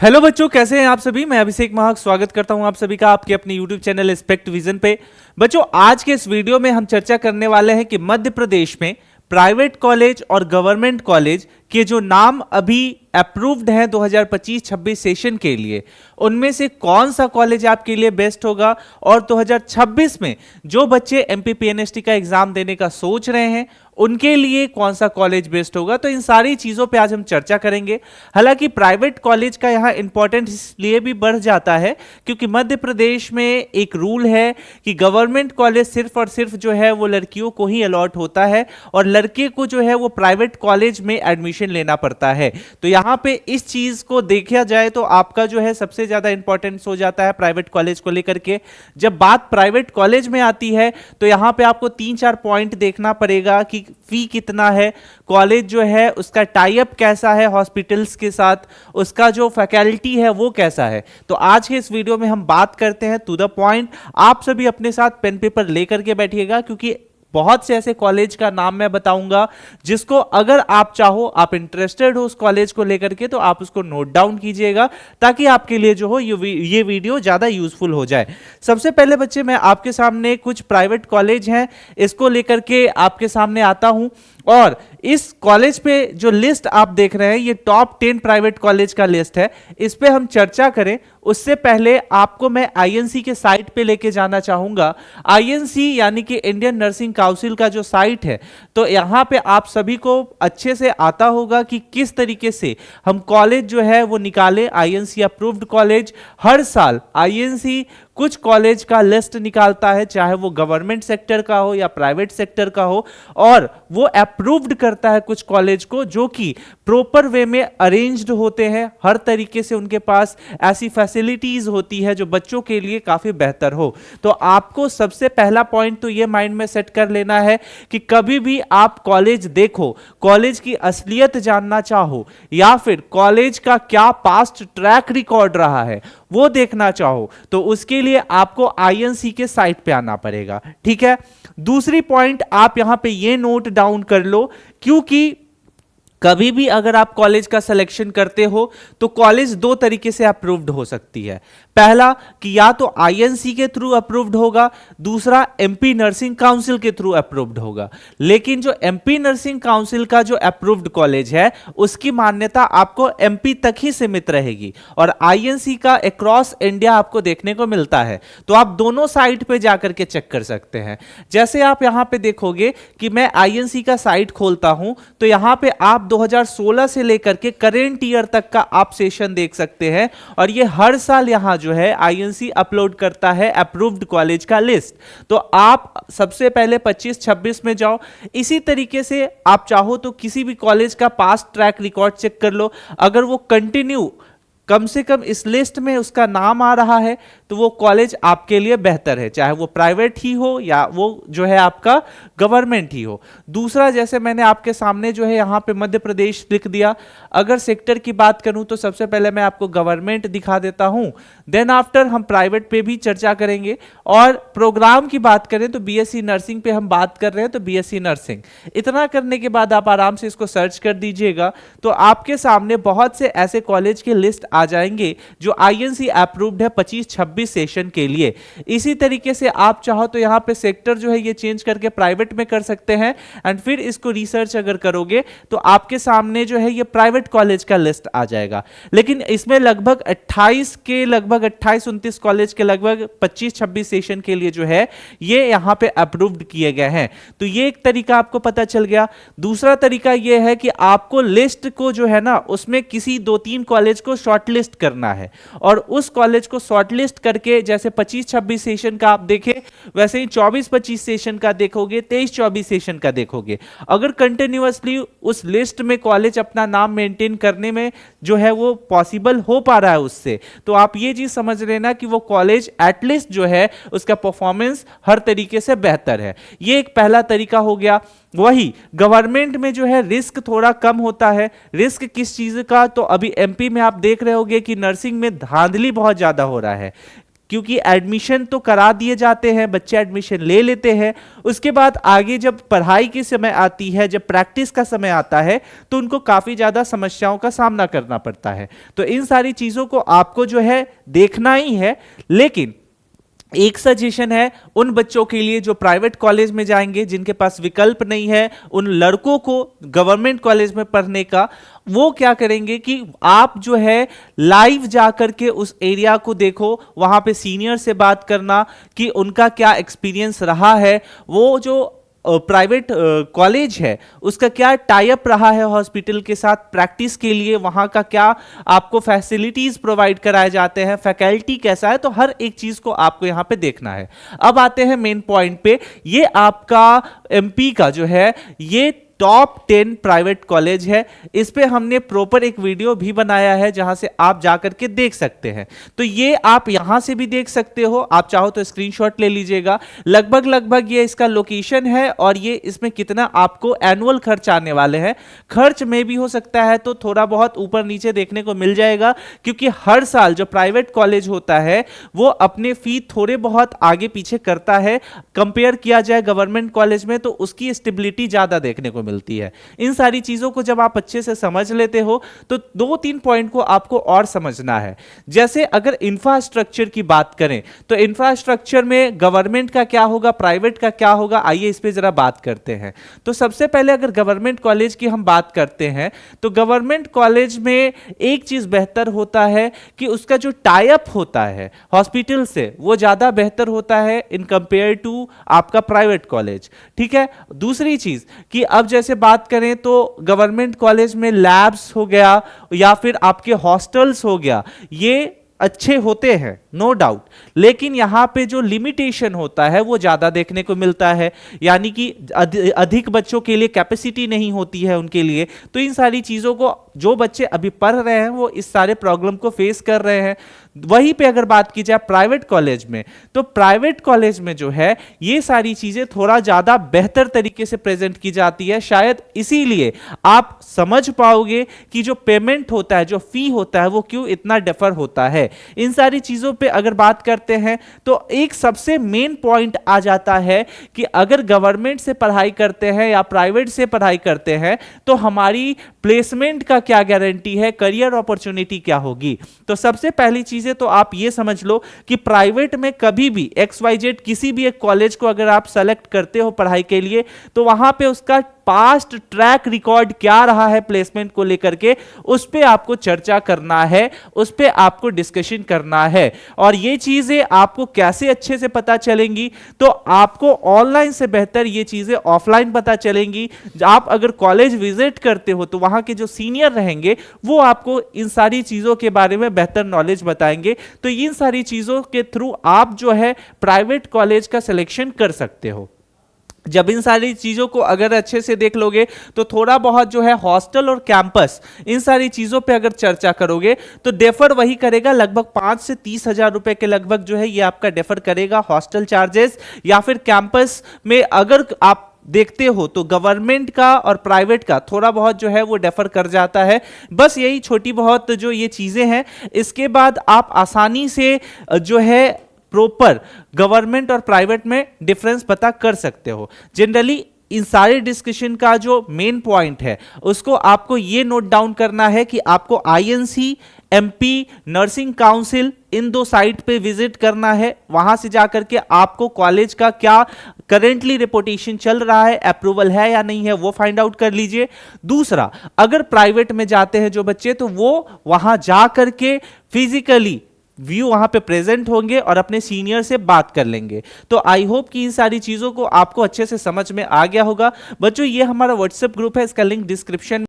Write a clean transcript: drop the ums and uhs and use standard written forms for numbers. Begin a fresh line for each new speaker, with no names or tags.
Hello बच्चों, कैसे हैं आप सभी। मैं अभिषेक महाक स्वागत करता हूं आप सभी का आपके अपने यूट्यूब चैनल एस्पेक्ट विजन पे। बच्चों, आज के इस वीडियो में हम चर्चा करने वाले हैं कि मध्य प्रदेश में प्राइवेट कॉलेज और गवर्नमेंट कॉलेज के जो नाम अभी अप्रूव्ड हैं 2025-26 सेशन के लिए, उनमें से कौन सा कॉलेज आपके लिए बेस्ट होगा, और 2026 में जो बच्चे एमपीपीएनएसटी का एग्जाम देने का सोच रहे हैं उनके लिए कौन सा कॉलेज बेस्ट होगा। तो इन सारी चीजों पे आज हम चर्चा करेंगे। हालांकि प्राइवेट कॉलेज का यहाँ इंपॉर्टेंस इसलिए भी बढ़ जाता है क्योंकि मध्य प्रदेश में एक रूल है कि गवर्नमेंट कॉलेज सिर्फ और सिर्फ जो है वो लड़कियों को ही अलॉट होता है और लड़के को जो है वो प्राइवेट कॉलेज में एडमिशन लेना पड़ता है। तो यहाँ पे इस चीज को देखा जाए तो आपका जो है सबसे ज्यादा इंपॉर्टेंस हो जाता है प्राइवेट कॉलेज को लेकर के। जब बात प्राइवेट कॉलेज में आती है तो यहाँ पे आपको 3-4 पॉइंट देखना पड़ेगा कि फी कितना है, कॉलेज जो है उसका टाई अप कैसा है हॉस्पिटल्स के साथ, उसका जो फैकल्टी है वो कैसा है। तो आज के इस वीडियो में हम बात करते हैं टू द पॉइंट। आप सभी अपने साथ पेन पेपर लेकर के बैठिएगा क्योंकि बहुत से ऐसे कॉलेज का नाम मैं बताऊंगा जिसको अगर आप चाहो, आप इंटरेस्टेड हो उस कॉलेज को लेकर के, तो आप उसको नोट डाउन कीजिएगा ताकि आपके लिए जो हो ये वीडियो ज्यादा यूजफुल हो जाए। सबसे पहले बच्चे, मैं आपके सामने कुछ प्राइवेट कॉलेज हैं इसको लेकर के आपके सामने आता हूं, और इस कॉलेज पे जो लिस्ट आप देख रहे हैं ये टॉप 10 प्राइवेट कॉलेज का लिस्ट है। इस पे हम चर्चा करें उससे पहले आपको मैं आईएनसी के साइट पे लेके जाना चाहूंगा। आईएनसी यानी कि इंडियन नर्सिंग काउंसिल का जो साइट है, तो यहाँ पे आप सभी को अच्छे से आता होगा कि किस तरीके से हम कॉलेज जो है वो निकाले। आईएनसी अप्रूव्ड कॉलेज हर साल आईएनसी कुछ कॉलेज का लिस्ट निकालता है, चाहे वो गवर्नमेंट सेक्टर का हो या प्राइवेट सेक्टर का हो, और वो अप्रूव्ड करता है कुछ कॉलेज को जो कि प्रॉपर वे में अरेंज्ड होते हैं। हर तरीके से उनके पास ऐसी फैसिलिटीज होती है जो बच्चों के लिए काफी बेहतर हो। तो आपको सबसे पहला पॉइंट तो ये माइंड में सेट कर लेना है कि कभी भी आप कॉलेज देखो, कॉलेज की असलियत जानना चाहो या फिर कॉलेज का क्या पास्ट ट्रैक रिकॉर्ड रहा है वो देखना चाहो, तो उसके लिए आपको आईएनसी के साइट पे आना पड़ेगा। ठीक है। दूसरी पॉइंट आप यहां पे ये नोट डाउन कर लो, क्योंकि कभी भी अगर आप कॉलेज का सिलेक्शन करते हो तो कॉलेज दो तरीके से अप्रूव्ड हो सकती है। पहला कि या तो आईएनसी के थ्रू अप्रूव्ड होगा, दूसरा एमपी नर्सिंग काउंसिल के थ्रू अप्रूव्ड होगा। लेकिन जो एमपी नर्सिंग काउंसिल का जो अप्रूव्ड कॉलेज है उसकी मान्यता आपको एमपी तक ही सीमित रहेगी और आईएनसी का अक्रॉस इंडिया आपको देखने को मिलता है। तो आप दोनों साइट पे जाकर के चेक कर सकते हैं। जैसे आप यहां पे देखोगे कि मैं आईएनसी का साइट खोलता हूं तो यहां पे आप 2016 से लेकर के करेंट ईयर तक का आप सेशन देख सकते हैं, और ये हर साल यहां जो है आईएनसी अपलोड करता है अप्रूव्ड कॉलेज का लिस्ट। तो आप सबसे पहले 25-26 में जाओ। इसी तरीके से आप चाहो तो किसी भी कॉलेज का पास्ट ट्रैक रिकॉर्ड चेक कर लो, अगर वो कंटिन्यू कम से कम इस लिस्ट में उसका नाम आ रहा है तो वो कॉलेज आपके लिए बेहतर है, चाहे वो प्राइवेट ही हो या वो जो है आपका गवर्नमेंट ही हो। दूसरा, जैसे मैंने आपके सामने जो है यहाँ पे मध्य प्रदेश लिख दिया। अगर सेक्टर की बात करूं तो सबसे पहले मैं आपको गवर्नमेंट दिखा देता हूं, देन आफ्टर हम प्राइवेट पे भी चर्चा करेंगे। और प्रोग्राम की बात करें तो बीएससी नर्सिंग पे हम बात कर रहे हैं, तो बीएससी नर्सिंग। इतना करने के बाद आप आराम से इसको सर्च कर दीजिएगा तो आपके सामने बहुत से ऐसे कॉलेज के लिस्ट आ जाएंगे जो आईएनसी अप्रूव्ड है 25-26 सेशन के लिए। इसी तरीके से आप चाहो तो यहां पे सेक्टर जो है ये चेंज करके प्राइवेट में कर सकते हैं, एंड फिर इसको रिसर्च अगर करोगे तो आपके सामने जो है ये प्राइवेट कॉलेज का लिस्ट आ जाएगा। लेकिन इसमें लगभग 28-29 कॉलेज के लगभग 25-26 सेशन के लिए जो है ये यहां पे अप्रूव्ड किए गए हैं। तो ये एक तरीका आपको पता चल गया। दूसरा तरीका ये है कि आपको लिस्ट को जो है ना उसमें किसी 2-3 कॉलेज को शॉर्टलिस्ट करना है, और उस कॉलेज को शॉर्टलिस्ट करके जैसे 25-26 सेशन का आप देखें वैसे ही 24-25 सेशन का देखोगे, 23-24 सेशन का देखोगे। अगर कंटिन्यूअसली उस लिस्ट में कॉलेज अपना नाम मेंटेन करने में जो है वो पॉसिबल हो पा रहा है उससे, तो आप ये चीज समझ लेना कि वो कॉलेज एटलीस्ट जो है उसका परफॉर्मेंस हर तरीके से बेहतर है। ये एक पहला तरीका हो गया। वही गवर्नमेंट में जो है रिस्क थोड़ा कम होता है। रिस्क किस चीज का, तो अभी एमपी में आप देख रहे होगे कि नर्सिंग में धांधली बहुत ज्यादा हो रहा है। क्योंकि एडमिशन तो करा दिए जाते हैं, बच्चे एडमिशन ले लेते हैं, उसके बाद आगे जब पढ़ाई की समय आती है, जब प्रैक्टिस का समय आता है, तो उनको काफी ज्यादा समस्याओं का सामना करना पड़ता है। तो इन सारी चीजों को आपको जो है देखना ही है। लेकिन एक सजेशन है उन बच्चों के लिए जो प्राइवेट कॉलेज में जाएंगे, जिनके पास विकल्प नहीं है, उन लड़कों को गवर्नमेंट कॉलेज में पढ़ने का, वो क्या करेंगे कि आप जो है लाइव जाकर के उस एरिया को देखो, वहां पे सीनियर से बात करना कि उनका क्या एक्सपीरियंस रहा है, वो जो प्राइवेट कॉलेज है उसका क्या टाई अप रहा है हॉस्पिटल के साथ प्रैक्टिस के लिए, वहां का क्या आपको फैसिलिटीज प्रोवाइड कराए जाते हैं, फैकल्टी कैसा है, तो हर एक चीज को आपको यहां पे देखना है। अब आते हैं मेन पॉइंट पे। ये आपका एमपी का जो है ये टॉप 10 प्राइवेट कॉलेज है। इस पे हमने प्रॉपर एक वीडियो भी बनाया है जहां से आप जाकर के देख सकते हैं। तो ये आप यहां से भी देख सकते हो, आप चाहो तो स्क्रीनशॉट ले लीजिएगा। लगभग ये इसका लोकेशन है और ये इसमें कितना आपको एनुअल खर्च आने वाले हैं। खर्च में भी हो सकता है तो थोड़ा बहुत ऊपर नीचे देखने को मिल जाएगा, क्योंकि हर साल जो प्राइवेट कॉलेज होता है वो अपने फी थोड़े बहुत आगे पीछे करता है। कंपेयर किया जाए गवर्नमेंट कॉलेज में तो उसकी स्टेबिलिटी ज्यादा देखने को मिलती है। इन सारी चीजों को जब आप अच्छे से समझ लेते हो तो 2-3 पॉइंट को आपको और समझना है। जैसे अगर इंफ्रास्ट्रक्चर की बात करें तो इंफ्रास्ट्रक्चर में गवर्नमेंट का क्या होगा, प्राइवेट का क्या होगा, आइए इस पे जरा बात करते हैं। तो सबसे पहले अगर गवर्नमेंट कॉलेज की हम बात करते हैं तो गवर्नमेंट कॉलेज में एक चीज बेहतर होता है कि उसका जो टाई अप होता है हॉस्पिटल से वो ज्यादा बेहतर होता है इन कंपेयर टू आपका प्राइवेट कॉलेज। ठीक है। दूसरी चीज कि अब जैसे बात करें तो गवर्नमेंट कॉलेज में लैब्स हो गया या फिर आपके हॉस्टल्स हो गया, ये अच्छे होते हैं नो डाउट, लेकिन यहां पे जो लिमिटेशन होता है वो ज्यादा देखने को मिलता है, यानी कि अधिक बच्चों के लिए कैपेसिटी नहीं होती है उनके लिए। तो इन सारी चीजों को जो बच्चे अभी पढ़ रहे हैं वो इस सारे प्रॉब्लम को फेस कर रहे हैं। वहीं पे अगर बात की जाए प्राइवेट कॉलेज में तो प्राइवेट कॉलेज में जो है ये सारी चीजें थोड़ा ज्यादा बेहतर तरीके से प्रेजेंट की जाती है। शायद इसीलिए आप समझ पाओगे कि जो पेमेंट होता है, जो फी होता है, वो क्यों इतना डिफर होता है। इन सारी चीजों पे अगर बात करते हैं तो एक सबसे मेन पॉइंट आ जाता है कि अगर गवर्नमेंट से पढ़ाई करते हैं या प्राइवेट से पढ़ाई करते हैं तो हमारी प्लेसमेंट का क्या गारंटी है, करियर अपॉर्चुनिटी क्या होगी। तो सबसे पहली चीजें तो आप ये समझ लो कि प्राइवेट में कभी भी XYZ किसी भी एक कॉलेज को अगर आप सेलेक्ट करते हो पढ़ाई के लिए तो वहां पे उसका पास्ट ट्रैक रिकॉर्ड क्या रहा है प्लेसमेंट को लेकर के, उस पे आपको चर्चा करना है, उस पे आपको डिस्कशन करना है। और ये चीजें आपको कैसे अच्छे से पता चलेंगी, तो आपको ऑनलाइन से बेहतर ये चीजें ऑफलाइन पता चलेंगी। आप अगर कॉलेज विजिट करते हो तो वहां के जो सीनियर रहेंगे वो आपको इन सारी चीजों के बारे में बेहतर नॉलेज बताएंगे। तो इन सारी चीजों के थ्रू आप जो है प्राइवेट कॉलेज का सिलेक्शन कर सकते हो। जब इन सारी चीजों को अगर अच्छे से देख लोगे तो थोड़ा बहुत जो है हॉस्टल और कैंपस, इन सारी चीजों पे अगर चर्चा करोगे तो डेफर वही करेगा, लगभग 5 से 30 हजार रुपए के लगभग जो है ये आपका डेफर करेगा हॉस्टल चार्जेस। या फिर कैंपस में अगर आप देखते हो तो गवर्नमेंट का और प्राइवेट का थोड़ा बहुत जो है वो डेफर कर जाता है। बस यही छोटी बहुत जो ये चीजें हैं, इसके बाद आप आसानी से जो है प्रॉपर गवर्नमेंट और प्राइवेट में डिफरेंस पता कर सकते हो। जनरली इन सारे डिस्कशन का जो मेन पॉइंट है उसको आपको ये नोट डाउन करना है कि आपको INC, MP, नर्सिंग काउंसिल, इन 2 साइट पे विजिट करना है। वहां से जाकर के आपको कॉलेज का क्या करेंटली रिपोर्टेशन चल रहा है, अप्रूवल है या नहीं है, वो फाइंड आउट कर लीजिए। दूसरा, अगर प्राइवेट में जाते हैं जो बच्चे तो वो वहां जाकर के फिजिकली व्यू वहां पे प्रेजेंट होंगे और अपने सीनियर से बात कर लेंगे। तो आई होप कि इन सारी चीजों को आपको अच्छे से समझ में आ गया होगा। बच्चों ये हमारा व्हाट्सएप ग्रुप है, इसका लिंक डिस्क्रिप्शन